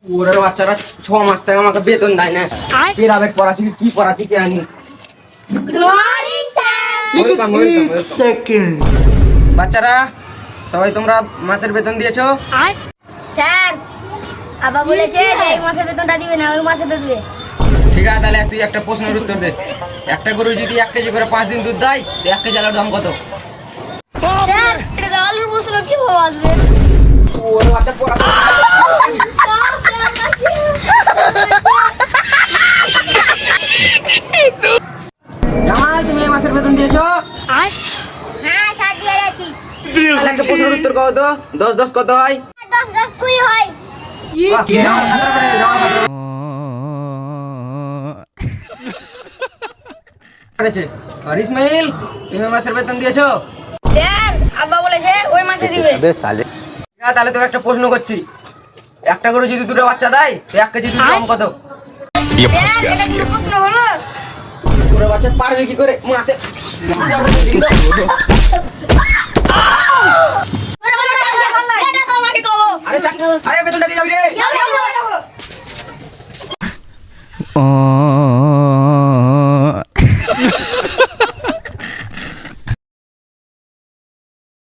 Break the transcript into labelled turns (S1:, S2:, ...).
S1: ওরা বাচ্চারা 6 মাস থেকে আমাকে বেতন দেয় না। প্রাইভেট পড়াচ্ছি কি পড়াচ্ছি কি জানি।
S2: সেকেন্ড
S1: বাচ্চারা সবাই তোমরা মাসের বেতন দিয়েছো?
S3: স্যার আবার বলেছে যে এই মাসে বেতনটা দিবে না, ওই মাসে তো দিবে।
S1: ঠিক আছে, তাহলে তুই একটা প্রশ্নের উত্তর দে। একটা গরু যদি 1 কেজি করে 5 দিন দুধ দেয়, তো 1 কেজি আলুর দাম কত?
S3: স্যার এটা তো আলুর প্রশ্ন কিভাবে আসবে?
S1: ওরা বাচ্চা পড়া জামাল, তুমি এই মাসের বেতন দিয়েছো?
S3: হ্যাঁ স্যার দিয়ে আছি।
S1: তাহলে একটা প্রশ্নের উত্তর কও তো, 10 10 কত হয়?
S3: 10 10 কুই হয়।
S1: বাহ, জামাল খাতার উপরে, জামাল খাতার উপরে। করেছে। আর ইসমাইল, তুমি এই মাসের বেতন দিয়েছো?
S3: স্যার আব্বা বলেছে ওই মাসে দিবে।
S1: ঠিক আছে, তাহলে তোকে একটা প্রশ্ন করছি। একটা গরু যদি 2টা বাচ্চা দেয়, তো 1 কেজি দুধের দাম কত?
S3: স্যার এটা কোনো প্রশ্ন হলো?
S1: পুরো বাচ্চা পারবে কি করে মাসে?
S3: এটা সব আমাকে কও।
S1: আরে বেতনটা দিয়ে যাবি রে।
S3: যাও, যাও, যাও।